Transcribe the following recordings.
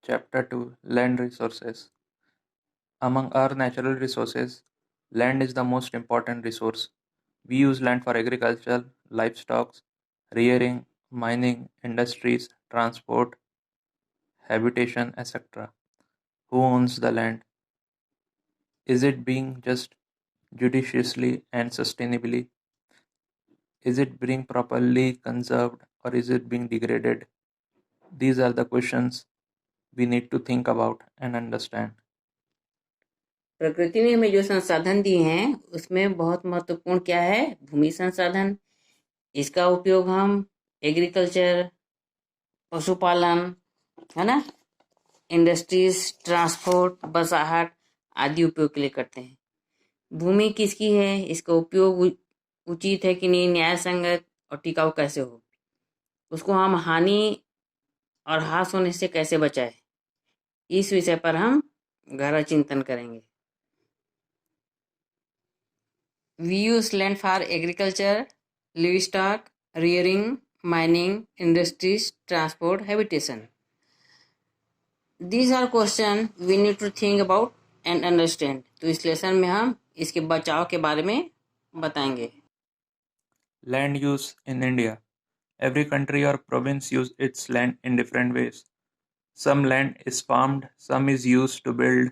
Chapter 2: Land Resources. Among our natural resources, land is the most important resource. We use land for agriculture, livestock, rearing, mining, industries, transport, habitation, etc. Who owns the land? Is it being just judiciously and sustainably? Is it being properly conserved or is it being degraded? These are the questions we need to think about and understand. प्रकृति ने हमें जो संसाधन दिए हैं उसमें बहुत महत्वपूर्ण क्या है? भूमि संसाधन। इसका उपयोग हम एग्रीकल्चर, पशुपालन, है ना, इंडस्ट्रीज, ट्रांसपोर्ट, बसाहट आदि उपयोग के लिए करते हैं। भूमि किसकी है? इसका उपयोग उचित है कि नहीं, न्याय संगत और टिकाऊ कैसे हो, उसको हम हानि और हास होने से कैसे बचाए, इस विषय पर हम गहरा चिंतन करेंगे। We use land for agriculture, livestock, rearing, mining, industries, transport, habitation. These are questions we need to think about and understand. तो इस लेसन में हम इसके बचाव के बारे में बताएंगे। Land use in India. Every country or province use its land in different ways. Some land is farmed, some is used to build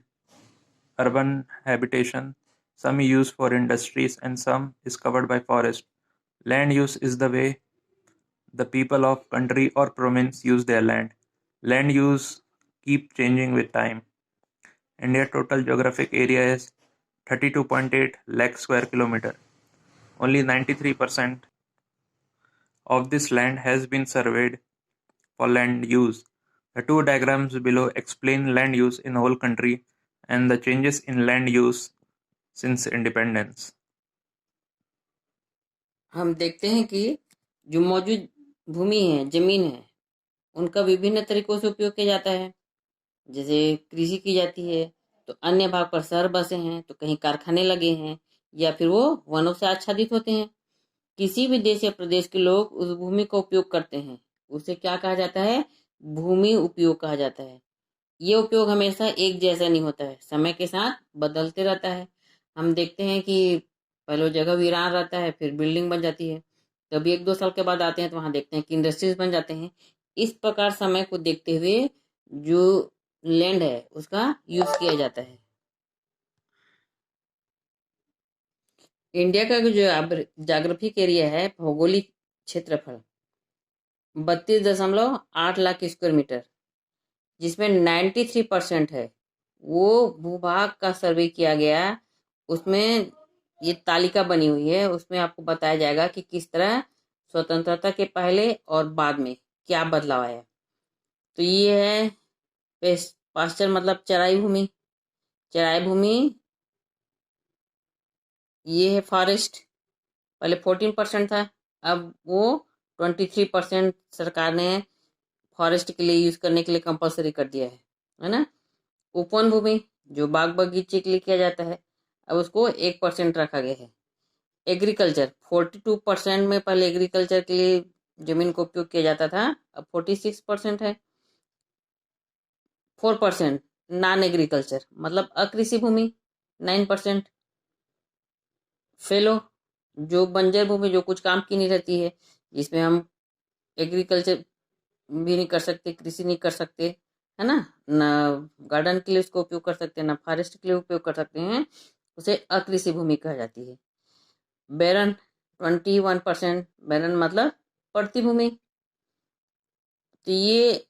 urban habitation, some is used for industries, and some is covered by forest. Land use is the way the people of country or province use their land. Land use keep changing with time. India total geographic area is 32.8 lakh square kilometer. Only 93% of this land has been surveyed for land use. The two diagrams below explain land use in whole country and the changes in land use since independence. हम देखते हैं कि जो मौजूद भूमि है, जमीन है, उनका विभिन्न तरीकों से उपयोग किया जाता है। जैसे कृषि की जाती है तो अन्य भाग पर शहर बसे हैं, तो कहीं कारखाने लगे हैं या फिर वो वनों से आच्छादित होते हैं। किसी भी देश या प्रदेश के लोग उस भूमि का उपयोग करते हैं, उसे क्या कहा जाता है? भूमि उपयोग कहा जाता है। ये उपयोग हमेशा एक जैसा नहीं होता है, समय के साथ बदलते रहता है। हम देखते हैं कि पहले वो जगह वीरान रहता है, फिर बिल्डिंग बन जाती है, कभी 1-2 साल के बाद आते हैं तो वहां देखते हैं कि इंडस्ट्रीज बन जाते हैं। इस प्रकार समय को देखते हुए जो लैंड है उसका यूज किया जाता है। इंडिया का जो जाग्राफिक एरिया है, भौगोलिक क्षेत्रफल 32.8 लाख स्क्वायर मीटर, जिसमें 93% है वो भूभाग का सर्वे किया गया। उसमें ये तालिका बनी हुई है, उसमें आपको बताया जाएगा कि किस तरह स्वतंत्रता के पहले और बाद में क्या बदलाव आया। तो ये है पास्चर मतलब चराई भूमि। चराई भूमि ये है फॉरेस्ट। पहले 14% था, अब वो 23% सरकार ने फॉरेस्ट के लिए यूज करने के लिए कंपलसरी कर दिया है ना। उपवन भूमि जो बाग बगीचे के लिए किया जाता है, अब उसको 1% रखा गया है। एग्रीकल्चर 42% में पहले एग्रीकल्चर के लिए जमीन को उपयोग किया जाता था, अब 46% है। 4% नॉन एग्रीकल्चर मतलब अकृषि भूमि 9%। फेलो जो बंजर भूमि जो कुछ काम की नहीं रहती है, जिसमें हम एग्रीकल्चर भी नहीं कर सकते, कृषि नहीं कर सकते, है ना, ना गार्डन के लिए उसको उपयोग कर सकते हैं, ना फॉरेस्ट के लिए उपयोग कर सकते हैं, उसे अकृषि भूमि कहा जाती है। बैरन 21%, बैरन मतलब पड़ती भूमि। तो ये,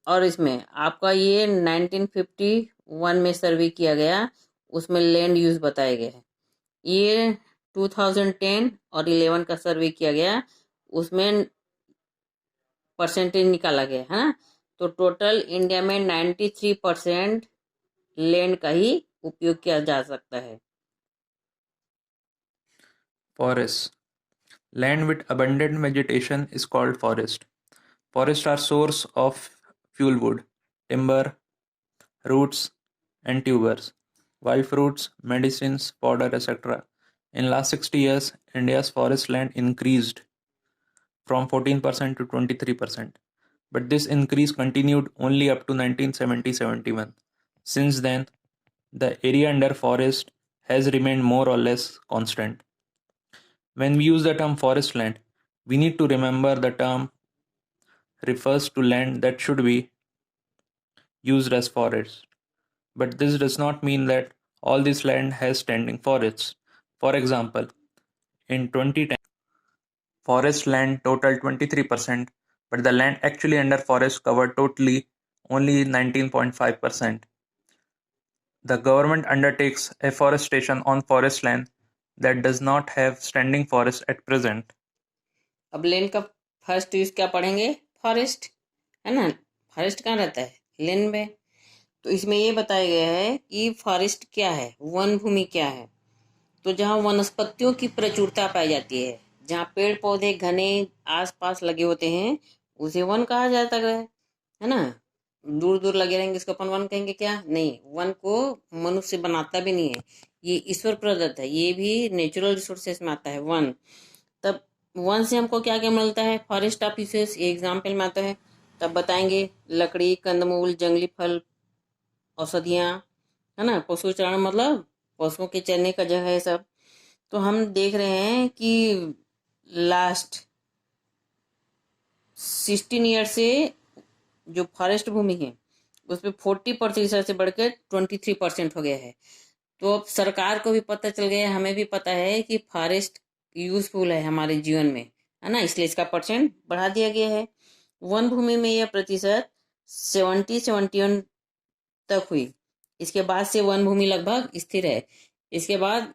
और इसमें आपका ये 1951 में सर्वे किया गया, उसमें लैंड यूज बताया गया है। ये 2010 और 11 का सर्वे किया गया, उसमें परसेंटेज निकाला गया है ना। तो टोटल इंडिया में 93% लैंड का ही उपयोग किया जा सकता है। Forests. Land with abundant vegetation is called forest. Forests are source of fuel wood, timber, roots, and tubers, wild fruits, medicines, fodder, etc. In last 60 years, India's forest land increased from 14% to 23%. but this increase continued only up to 1970-71. Since then, the area under forest has remained more or less constant. When we use the term forest land, we need to remember the term refers to land that should be used as forest. But this does not mean that all this land has standing forests. For example, in 2010, forest land totaled 23%, but the land actually under forest covered totally only 19.5%. The government undertakes afforestation on forest land that does not have standing forest at present. अब land का first use क्या पढ़ेंगे? Forest, है ना? Forest कहाँ रहता है? Land में। तो इसमें ये बताया गया है कि फॉरेस्ट क्या है, वन भूमि क्या है। तो जहाँ वनस्पतियों की प्रचुरता पाई जाती है, जहाँ पेड़ पौधे घने आसपास लगे होते हैं, उसे वन कहा जाता है ना। दूर दूर लगे रहेंगे इसको अपन वन कहेंगे क्या? नहीं, वन को मनुष्य बनाता भी नहीं है, ये ईश्वर प्रदत्त है, ये भी नेचुरल रिसोर्सेस में आता है वन। तब वन से हमको क्या क्या मिलता है? फॉरेस्ट ऑफिसेस, ये एग्जाम्पल में आता है। तब बताएंगे लकड़ी, कंदमूल, जंगली फल, औषधियाँ, है ना। पशु चारण मतलब पशुओं के चरने का जगह है सब। तो हम देख रहे हैं कि लास्ट 16 ईयर से जो फॉरेस्ट भूमि है उसमें 40% से बढ़कर 23% हो गया है। तो अब सरकार को भी पता चल गया है, हमें भी पता है कि फॉरेस्ट यूजफुल है हमारे जीवन में, है ना, इसलिए इसका परसेंट बढ़ा दिया गया है। वन भूमि में यह प्रतिशत 71 तक हुई। इसके बाद से वन भूमि लगभग स्थिर है। इसके बाद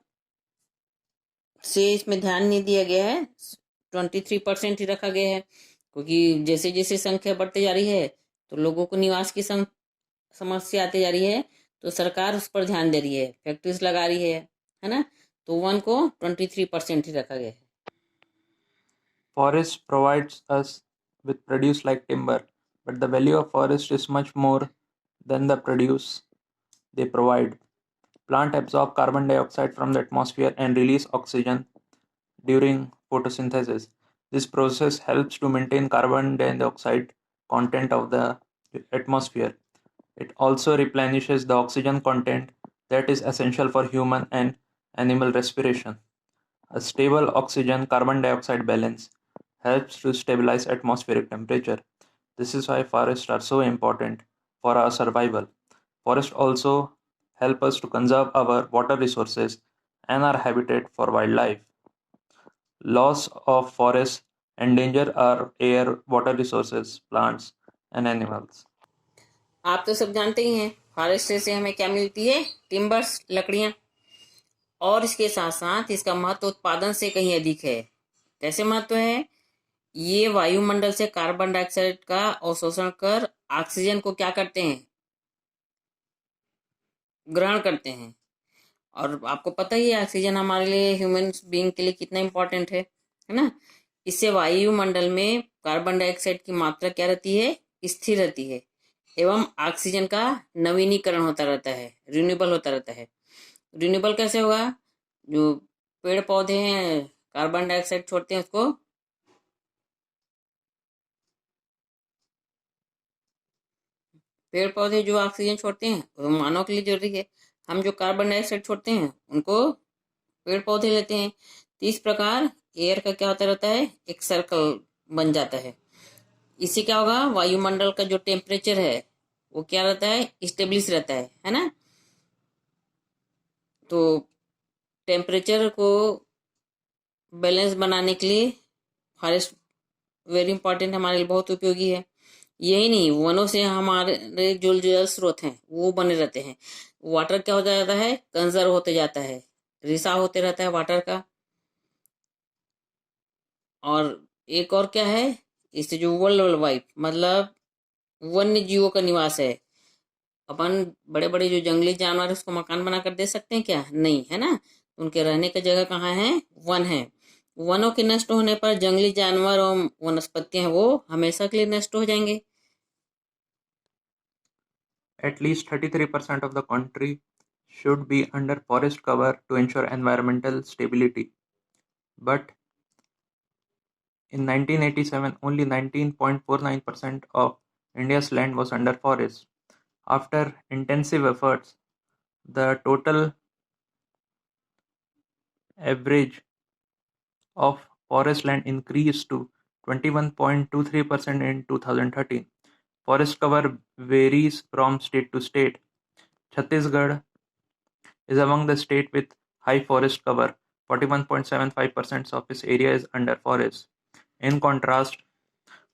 से इसमें ध्यान नहीं दिया गया है, 23% ही रखा गया है, क्योंकि जैसे जैसे संख्या बढ़ती जा रही है तो लोगों को निवास की समस्या आती जा रही है, तो सरकार उस पर ध्यान दे रही है, फैक्ट्रीज लगा रही है ना। तो वन को 23% ही रखा गया है। Forest provides us with produce like timber, but the value of forest is much more than the produce they provide. Plants absorb carbon dioxide from the atmosphere and release oxygen during photosynthesis. This process helps to maintain carbon dioxide content of the atmosphere. It also replenishes the oxygen content that is essential for human and animal respiration. A stable oxygen carbon dioxide balance helps to stabilize atmospheric temperature. This is why forests are so important for our survival. Forests also help us to conserve our water resources and our habitat for wildlife. Loss of forests endanger our air, water resources, plants, and animals. आप तो सब जानते ही हैं, forest से हमें क्या मिलती है? टिम्बर्स, लकड़ियां। और इसके साथ साथ इसका महत्व उत्पादन से कहीं अधिक है। कैसे महत्व है? ये वायुमंडल से कार्बन डाइऑक्साइड का अवशोषण कर ऑक्सीजन को क्या करते हैं? ग्रहण करते हैं। और आपको पता ही है ऑक्सीजन हमारे लिए, ह्यूमन बीइंग के लिए कितना इंपॉर्टेंट है ना। इससे वायुमंडल में कार्बन डाइऑक्साइड की मात्रा क्या रहती है? स्थिर रहती है, एवं ऑक्सीजन का नवीनीकरण होता रहता है, रिन्यूएबल होता रहता है। रिन्यूएबल कैसे होगा? जो पेड़ पौधे हैं कार्बन डाइऑक्साइड छोड़ते हैं, उसको पेड़ पौधे जो ऑक्सीजन छोड़ते हैं वो मानव के लिए जरूरी है। हम जो कार्बन डाइऑक्साइड छोड़ते हैं उनको पेड़ पौधे लेते हैं। तो इस प्रकार एयर का क्या होता रहता है? एक सर्कल बन जाता है। इससे क्या होगा? वायुमंडल का जो टेम्परेचर है वो क्या रहता है? स्टेब्लिश रहता है ना। तो टेम्परेचर को बैलेंस बनाने के लिए फॉरेस्ट वेरी इंपॉर्टेंट, हमारे लिए बहुत उपयोगी है। यही नहीं, वनों से हमारे जो जल स्रोत हैं वो बने रहते हैं। वाटर क्या होता जाता है? कंजर्व होते जाता है, रिसाव होते रहता है वाटर का। और एक और क्या है, इससे जो वर्ल्ड वाइड मतलब वन्य जीवों का निवास है। अपन बड़े बड़े जो जंगली जानवर है उसको मकान बनाकर दे सकते हैं क्या? नहीं, है ना। उनके रहने की जगह कहाँ है? वन है। वनों के नष्ट होने पर जंगली जानवर और वनस्पतियां वो हमेशा के लिए नष्ट हो जाएंगे। At least 33% of the country should be under forest cover to ensure environmental stability. But In 1987, only 19.49% of India's land was under forest. After intensive efforts, the total average of forest land increased to 21.23% in 2013. Forest cover varies from state to state. Chhattisgarh is among the states with high forest cover. 41.75% of its area is under forest. In contrast,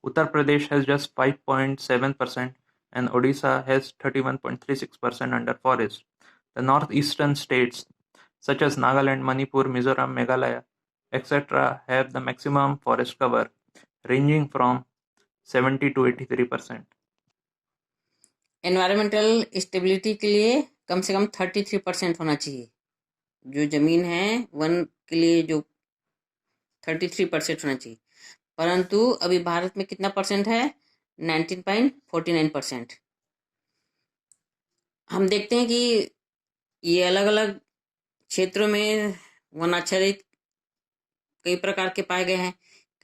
Uttar Pradesh has just 5.7% and Odisha has 31.36% under forest. The northeastern states such as Nagaland, Manipur, Mizoram, Meghalaya, etc. have the maximum forest cover ranging from 70 to 83%. Environmental stability के लिए कम से कम 33% होना चाहिए। जो जमीन है one के लिए जो 33% होना चाहिए, परंतु अभी भारत में कितना परसेंट है? 19.49%। हम देखते हैं कि ये अलग अलग क्षेत्रों में वनाच्छादित कई प्रकार के पाए गए हैं।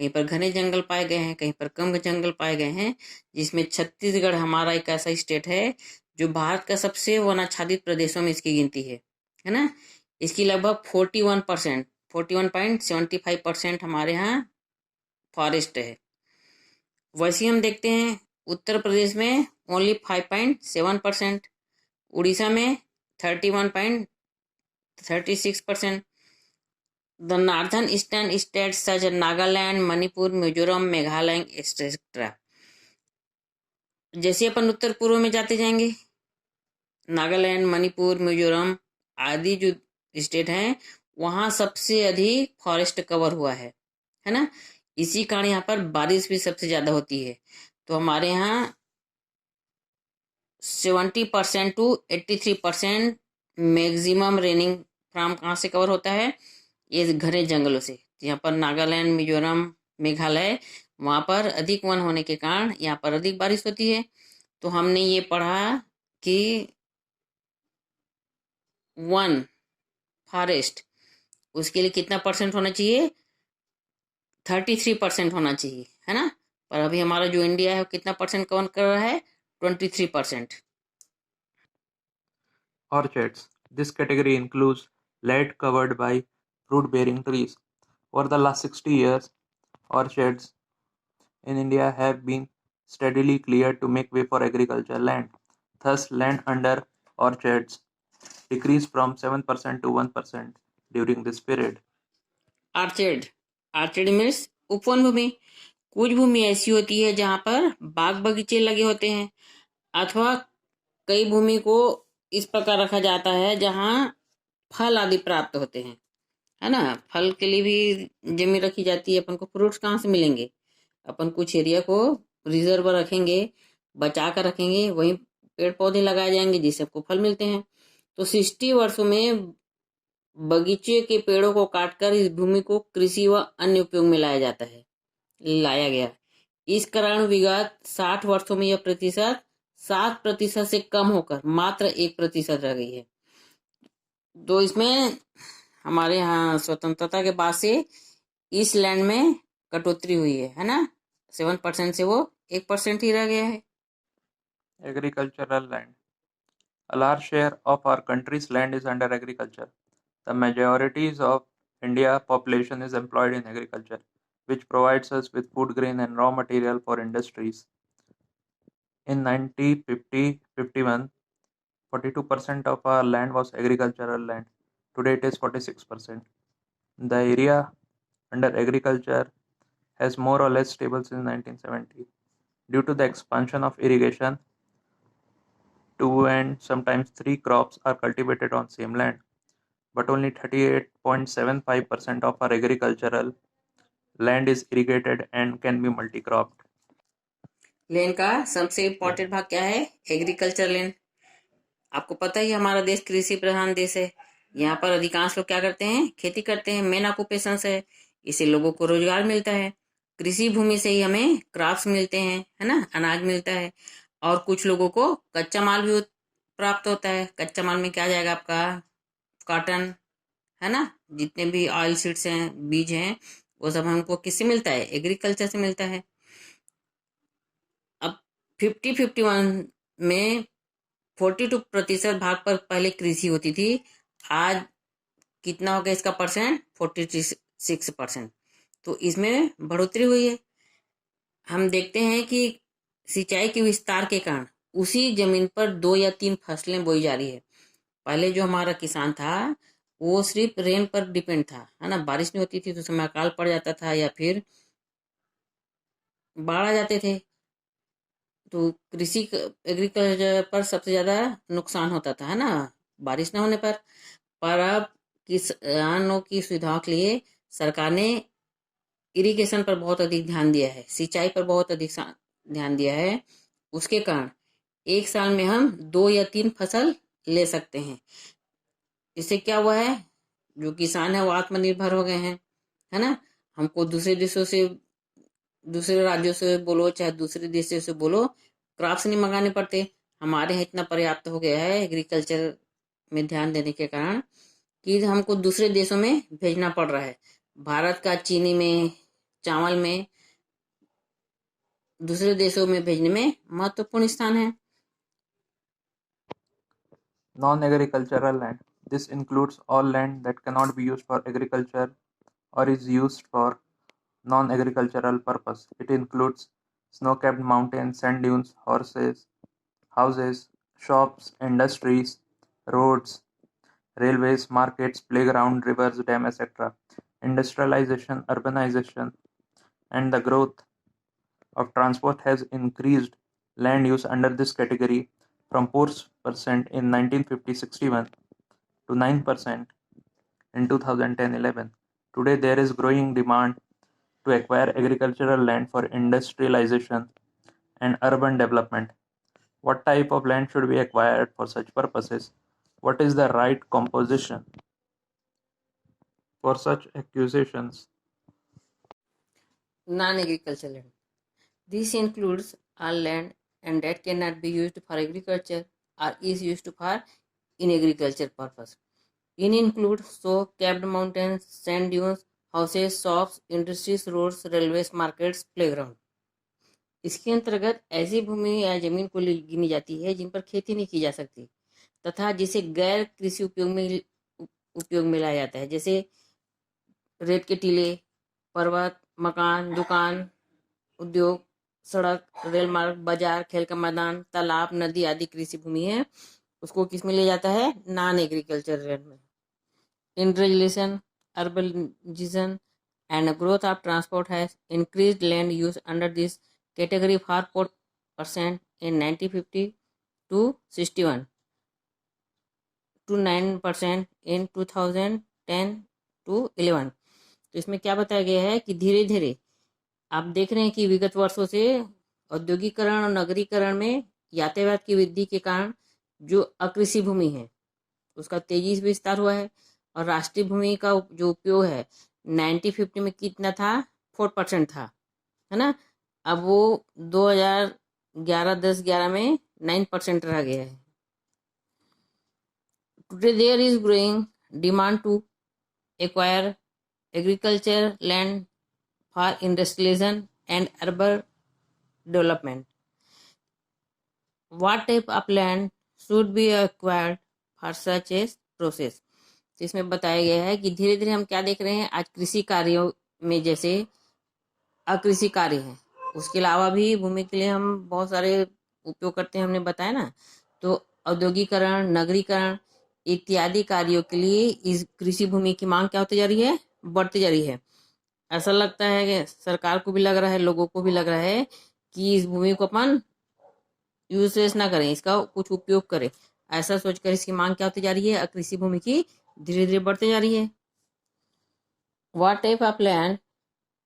कहीं पर घने जंगल पाए गए हैं, कहीं पर कम जंगल पाए गए हैं, जिसमें छत्तीसगढ़ हमारा एक ऐसा स्टेट है जो भारत का सबसे वनाच्छादित प्रदेशों में इसकी गिनती है ना। इसकी लगभग 41%, 41.75% हमारे यहाँ फॉरेस्ट है। वैसे हम देखते हैं उत्तर प्रदेश में ओनली 5.7%, उड़ीसा में 31.36%, the northern eastern states such as Nagaland, Manipur, Mizoram, Meghalaya, etc. जैसे अपन उत्तर पूर्व में जाते जाएंगे, नागालैंड, मणिपुर, मिजोरम आदि जो स्टेट हैं वहाँ सबसे अधिक फॉरेस्ट कवर हुआ है ना। इसी कारण यहाँ पर बारिश भी सबसे ज़्यादा होती है। तो हमारे यहाँ 70% to 83% मैक्सिमम रेनिंग फ्रॉम कहाँ से कवर होता है? ये घने जंगलों से। यहाँ पर नागालैंड, मिजोरम, मेघालय वहाँ पर अधिक वन होने के कारण यहाँ पर अधिक बारिश होती है। तो हमने ये पढ़ा कि वन फॉरेस्ट उसके लिए कितना परसेंट होना चाहिए? 33% होना चाहिए, है ना। पर अभी हमारा जो इंडिया है वो कितना परसेंट कवर कर रहा है? 23%। Orchards. This category includes land covered by fruit-bearing trees. Over the last 60 years, orchards in India have been steadily cleared to make way for agricultural land. Thus, land under orchards decreased from 7% to 1% during this period. Orchard, orchard means उपवन भूमि। कुछ भूमि ऐसी होती है जहाँ पर बाग बगीचे लगे होते हैं, अथवा कई भूमि को इस प्रकार रखा जाता है जहाँ फल आदि प्राप्त होते हैं, है ना। फल के लिए भी जमीन रखी जाती है। अपन को फ्रूट्स कहाँ से मिलेंगे? अपन कुछ एरिया को रिजर्व रखेंगे, बचा कर रखेंगे, वहीं पेड़ पौधे लगाए जाएंगे जिससे आपको फल मिलते हैं। तो 60 वर्षों में बगीचे के पेड़ों को काटकर इस भूमि को कृषि व अन्य उपयोग में लाया गया। इस कारण विगत 60 वर्षों में यह प्रतिशत 7% से कम होकर मात्र 1% रह गई है। तो इसमें हमारे यहाँ स्वतंत्रता के बाद से इस लैंड में कटौती हुई है ना। 7% से वो 1% ही रह गया है। Agricultural land. A large share of our country's land is under agriculture. The majority of India population is employed in agriculture, which provides us with food grain and raw material for industries. In 1950-51, 42% of our land was agricultural land. Today it is 46%. The area under agriculture has more or less stable since 1970. Due to the expansion of irrigation, 2 and sometimes 3 crops are cultivated on same land, but only 38.75% of our agricultural land is irrigated and can be multi-cropped. Land का सबसे important भाग क्या है? Agriculture land. आपको पता ही हमारा देश कृषि प्रधान देश है। यहाँ पर अधिकांश लोग क्या करते हैं? खेती करते हैं। मेन ऑक्यूपेशन है, इससे लोगों को रोजगार मिलता है। कृषि भूमि से ही हमें क्रॉप्स मिलते हैं, है ना, अनाज मिलता है। और कुछ लोगों को कच्चा माल भी प्राप्त होता है। कच्चा माल में क्या जाएगा? आपका कॉटन, है ना, जितने भी ऑयल सीड्स हैं, बीज हैं, वो सब हमको किससे मिलता है? एग्रीकल्चर से मिलता है। अब 50-51 में 42% भाग पर पहले कृषि होती थी। आज कितना हो गया इसका परसेंट? 46%। तो इसमें बढ़ोतरी हुई है। हम देखते हैं कि सिंचाई के विस्तार के कारण उसी जमीन पर 2 या 3 फसलें बोई जा रही है। पहले जो हमारा किसान था वो सिर्फ रेन पर डिपेंड था, है ना। बारिश नहीं होती थी तो समय अकाल पड़ जाता था या फिर बाढ़ आ जाते थे, तो कृषि एग्रीकल्चर पर सबसे ज्यादा नुकसान होता था, है ना, बारिश न होने पर। अब किसानों की सुविधाओं के लिए सरकार ने इरिगेशन पर बहुत अधिक ध्यान दिया है, सिंचाई पर बहुत अधिक ध्यान दिया है। उसके कारण एक साल में हम 2 या 3 फसल ले सकते हैं। इससे क्या हुआ है, जो किसान है वो आत्मनिर्भर हो गए हैं, है ना। हमको दूसरे देशों से, दूसरे राज्यों से बोलो चाहे दूसरे देशों से बोलो, क्रॉप्स नहीं मंगाने पड़ते। हमारे यहाँ इतना पर्याप्त हो गया है एग्रीकल्चर में ध्यान देने के कारण कि हमको दूसरे देशों में भेजना पड़ रहा है। भारत का चीनी में, चावल में, दूसरे देशों में भेजने में महत्वपूर्ण स्थान है। Non-agricultural land. This includes all land that cannot be used for agriculture or is used for non-agricultural purpose. It includes snow-capped mountains, sand dunes, houses, shops, industries, roads, railways, markets, playground, rivers, dam, etc. Industrialization, urbanization, and the growth of transport has increased land use under this category from 4% in 1950-61 to 9% in 2010-11. Today, there is growing demand to acquire agricultural land for industrialization and urban development. What type of land should be acquired for such purposes? What is the right composition for such acquisitions? Non-agricultural land. This includes all land and that cannot be used for agriculture or is used for in agriculture purpose. It includes snow-capped mountains, sand dunes, houses, shops, industries, roads, railways, markets, playground. इसके अंतर्गत ऐसी भूमि या जमीन को गिनी जाती है जिन पर खेती नहीं की जा सकती तथा जिसे गैर कृषि उपयोग में लाया जाता है, जैसे रेत के टीले, पर्वत, मकान, दुकान, उद्योग, सड़क, रेल मार्ग, बाजार, खेल का मैदान, तालाब, नदी आदि कृषि भूमि है। उसको किस में ले जाता है? नॉन एग्रीकल्चर लैंड में। Industrialization, urbanization, and growth of transport has increased land use under this category for 4% in 1950 to 61 to 9% in 2010 to 11। तो इसमें क्या बताया गया है कि धीरे धीरे आप देख रहे हैं कि विगत वर्षों से औद्योगिकरण और नगरीकरण में यातायात की वृद्धि के कारण जो अकृषि भूमि है उसका तेजी से विस्तार हुआ है। और राष्ट्रीय भूमि का जो उपयोग है 1950 में कितना था? 4% था, है ना। अब वो 2011-10-11 में 9% रह गया है। Today there is growing demand to acquire agriculture land for industrialization and urban development. What type of land should be acquired for such a process? तो इसमें बताया गया है कि धीरे धीरे हम क्या देख रहे हैं, आज कृषि कार्यों में जैसे अकृषि कार्य है, उसके अलावा भी भूमि के लिए हम बहुत सारे उपयोग करते हैं, हमने बताया ना। तो औद्योगिकरण, नगरीकरण इत्यादि कार्यों के लिए इस कृषि भूमि की मांग क्या होती जा रही है? बढ़ती जा रही है। ऐसा लगता है कि सरकार को भी लग रहा है, लोगों को भी लग रहा है कि इस भूमि को अपन यूजलेस ना करें, इसका कुछ उपयोग करें। ऐसा सोचकर इसकी मांग क्या होती जा रही है? अकृषि भूमि की धीरे धीरे बढ़ती जा रही है। What type of land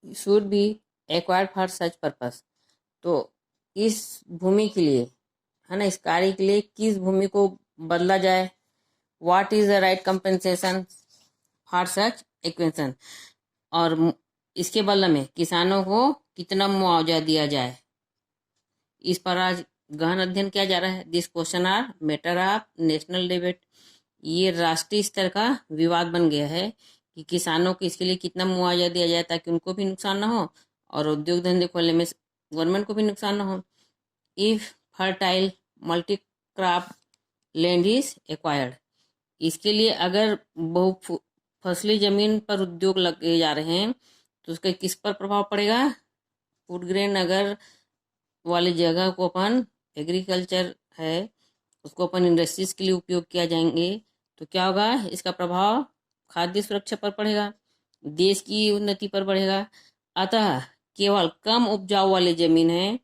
should be acquired for such purpose? तो इस भूमि के लिए, है ना, इस कार्य के लिए किस भूमि को बदला जाए? What is the right compensation for such acquisition? और इसके बदले में किसानों को कितना मुआवजा दिया जाए, इस पर आज गहन अध्ययन किया जा रहा है। This question are matter of national debate. ये राष्ट्रीय स्तर का विवाद बन गया है कि किसानों को इसके लिए कितना मुआवजा दिया जाए ताकि उनको भी नुकसान ना हो और उद्योग धंधे खोलने में गवर्नमेंट को भी नुकसान ना हो। If fertile multi crop land is acquired, इसके लिए अगर बहु फसली जमीन पर उद्योग लगे जा रहे हैं तो उसका किस पर प्रभाव पड़ेगा? फूड ग्रेन अगर वाली जगह को अपन एग्रीकल्चर है उसको अपन इंडस्ट्रीज के लिए उपयोग किया जाएंगे तो क्या होगा? इसका प्रभाव खाद्य सुरक्षा पर पड़ेगा, देश की उन्नति पर बढ़ेगा। अतः केवल कम उपजाऊ वाली जमीन है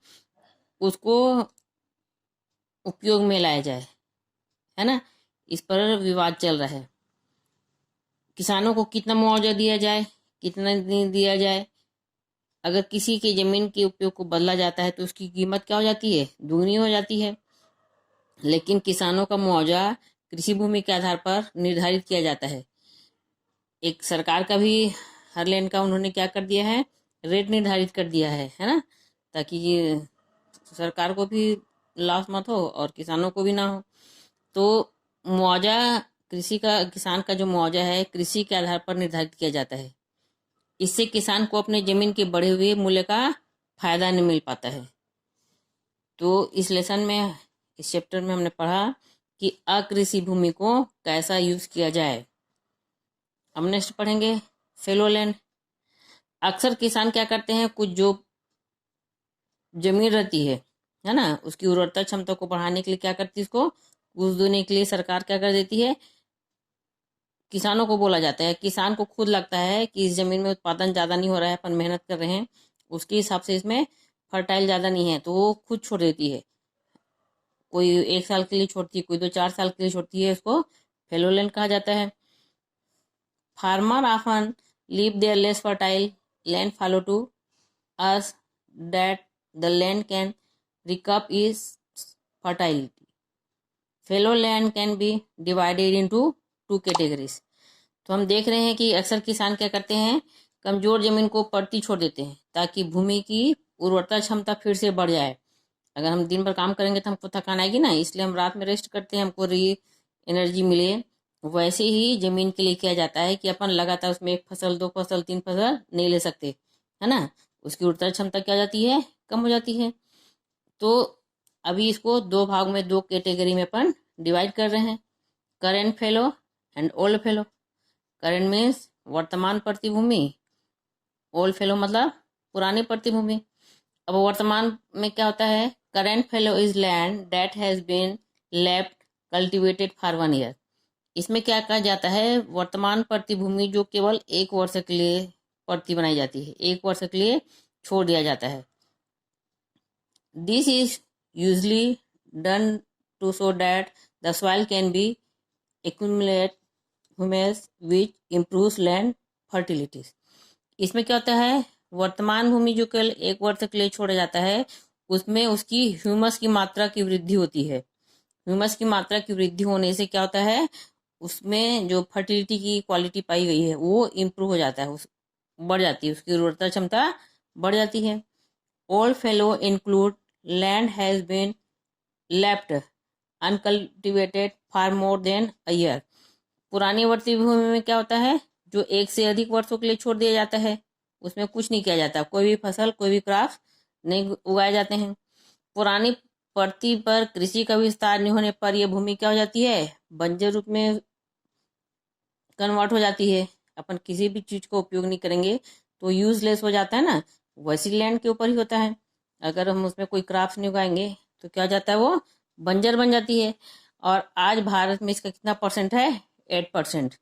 उसको उपयोग में लाया जाए, है ना। इस पर विवाद चल रहा है। किसानों को कितना मुआवजा दिया जाए, कितना नहीं दिया जाए। अगर किसी की जमीन के उपयोग को बदला जाता है तो उसकी कीमत क्या हो जाती है? दुगनी हो जाती है। लेकिन किसानों का मुआवजा कृषि भूमि के आधार पर निर्धारित किया जाता है। एक सरकार का भी हर लैंड का उन्होंने क्या कर दिया है? रेट निर्धारित कर दिया है ना, ताकि ये सरकार को भी लॉस मत हो और किसानों को भी ना हो। तो मुआवजा किसान का जो मुआवजा है कृषि के आधार पर निर्धारित किया जाता है। इससे किसान को अपने जमीन के बढ़े हुए मूल्य का फायदा नहीं मिल पाता है। तो इस लेसन में, इस चैप्टर में हमने पढ़ा कि अकृषि भूमि को कैसा यूज किया जाए। अब नेक्स्ट पढ़ेंगे फेलो लैंड। अक्सर किसान क्या करते हैं, कुछ जो जमीन रहती है ना, उसकी उर्वरता क्षमता को बढ़ाने के लिए क्या करती है, इसको घूस देने के लिए सरकार क्या कर देती है, किसानों को बोला जाता है। किसान को खुद लगता है कि इस जमीन में उत्पादन ज़्यादा नहीं हो रहा है, अपन मेहनत कर रहे हैं, उसके हिसाब से इसमें फर्टाइल ज़्यादा नहीं है, तो वो खुद छोड़ देती है। कोई 1 साल के लिए छोड़ती है, कोई 2-4 साल के लिए छोड़ती है, उसको फेलो लैंड कहा जाता है। Farmer often leave there less fertile land fallow to us that the land can recoup its fertility. Fallow land can be divided into 2 categories. तो हम देख रहे हैं कि अक्सर किसान क्या करते हैं, कमजोर जमीन को पड़ती छोड़ देते हैं ताकि भूमि की उर्वरता क्षमता फिर से बढ़ जाए। अगर हम दिन भर काम करेंगे तो हमको थकान आएगी ना, इसलिए हम रात में रेस्ट करते हैं, हमको एनर्जी मिले। वैसे ही जमीन के लिए किया जाता है कि अपन लगातार उसमें 1 फसल 2 फसल 3 फसल नहीं ले सकते, है ना। उसकी उर्वरता क्षमता क्या हो जाती है? कम हो जाती है। तो अभी इसको 2 भाग में, 2 कैटेगरी में अपन डिवाइड कर रहे हैं, current fellow and old fellow. Current means वर्तमान प्रतिभूमि, ओल्ड फेलो मतलब पुरानी प्रतिभूमि। अब वर्तमान में क्या होता है, current fallow is land that has been left cultivated for 1 year. इसमें क्या कहा जाता है, वर्तमान प्रतिभूमि जो केवल 1 वर्ष के लिए प्रति बनाई जाती है, 1 वर्ष के लिए छोड़ दिया जाता है। This is usually done to show that the soil can be accumulate humus which improves land fertility. इसमें क्या होता है, वर्तमान भूमि जो केवल 1 वर्ष के लिए छोड़ा जाता है उसमें उसकी ह्यूमस की मात्रा की वृद्धि होती है। ह्यूमस की मात्रा की वृद्धि होने से क्या होता है, उसमें जो फर्टिलिटी की क्वालिटी पाई गई है वो इम्प्रूव हो जाता है, बढ़ जाती है, उसकी उर्वरता क्षमता बढ़ जाती है। Old fallow include land has been left uncultivated for more than a year. पुरानी वर्ती भूमि में क्या होता है, जो 1 से अधिक वर्षों के लिए छोड़ दिया जाता है, उसमें कुछ नहीं किया जाता, कोई भी फसल कोई भी क्रॉप नहीं उगाए जाते हैं। पुरानी पड़ती पर कृषि का विस्तार नहीं होने पर यह भूमि क्या हो जाती है, बंजर रूप में कन्वर्ट हो जाती है। अपन किसी भी चीज को उपयोग नहीं करेंगे तो यूजलेस हो जाता है ना, वैसी लैंड के ऊपर ही होता है। अगर हम उसमें कोई क्रॉप्स नहीं उगाएंगे तो क्या हो जाता है, वो बंजर बन जाती है। और आज भारत में इसका कितना परसेंट है, 8%।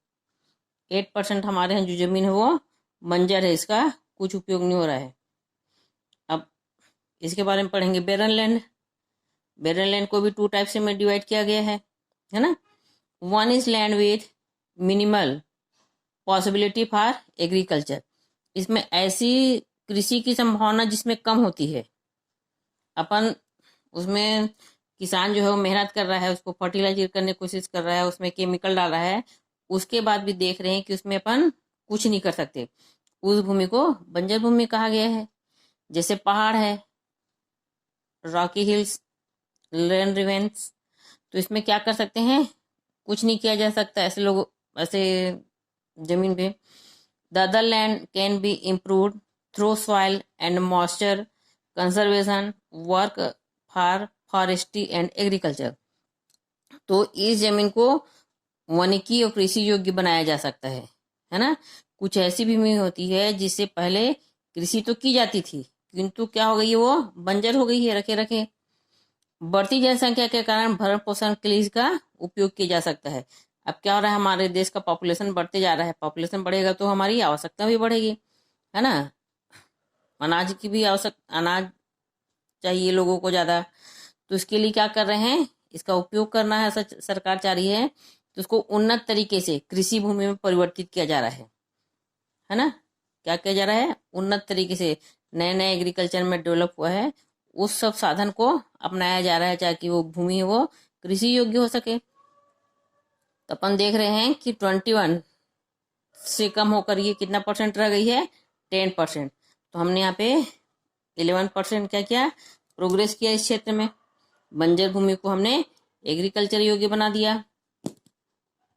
8% हमारे यहाँ जो जमीन है वो बंजर है, इसका कुछ उपयोग नहीं हो रहा है। अब इसके बारे में पढ़ेंगे बेरन लैंड। बेरन लैंड को भी 2 टाइप से में डिवाइड किया गया है ना। One is land with minimal possibility for agriculture. इसमें ऐसी कृषि की संभावना जिसमें कम होती है। अपन उसमें किसान जो है वो मेहनत कर रहा है, उसको फर्टिलाइजर करने की कोशिश कर रहा है, उसमें केमिकल डाल रहा है, उसके बाद भी देख रहे हैं कि उसमें अपन कुछ नहीं कर सकते, उस भूमि को बंजर भूमि कहा गया है। जैसे पहाड़ है, रॉकी हिल्स, लैंड रिवेंस, तो इसमें क्या कर सकते हैं, कुछ नहीं किया जा सकता। ऐसे लोग, ऐसे जमीन पे। The other land can be improved through soil and moisture conservation work for forestry and agriculture. तो इस जमीन को वानिकी और कृषि योग्य बनाया जा सकता है ना। कुछ ऐसी भूमि होती है जिससे पहले कृषि तो की जाती थी, किंतु क्या हो गई है, वो बंजर हो गई है रखे रखे। बढ़ती जनसंख्या के कारण भरण पोषण के लिए इसका उपयोग किया जा सकता है। अब क्या हो रहा है, हमारे देश का पॉपुलेशन बढ़ते जा रहा है, पॉपुलेशन बढ़ेगा तो हमारी आवश्यकता भी बढ़ेगी, है ना। अनाज की भी अनाज चाहिए लोगों को ज़्यादा, तो इसके लिए क्या कर रहे हैं, इसका उपयोग करना है, सरकार चाह रही है, तो उसको उन्नत तरीके से कृषि भूमि में परिवर्तित किया जा रहा है ना। क्या किया जा रहा है, उन्नत तरीके से नए नए एग्रीकल्चर में डेवलप हुआ है, उस सब साधन को अपनाया जा रहा है ताकि वो भूमि वो कृषि योग्य हो सके। तो अपन देख रहे हैं कि 21 से कम होकर ये कितना परसेंट रह गई है, 10%। तो हमने यहाँ पे 11% क्या किया, प्रोग्रेस किया इस क्षेत्र में। बंजर भूमि को हमने एग्रीकल्चर योग्य बना दिया।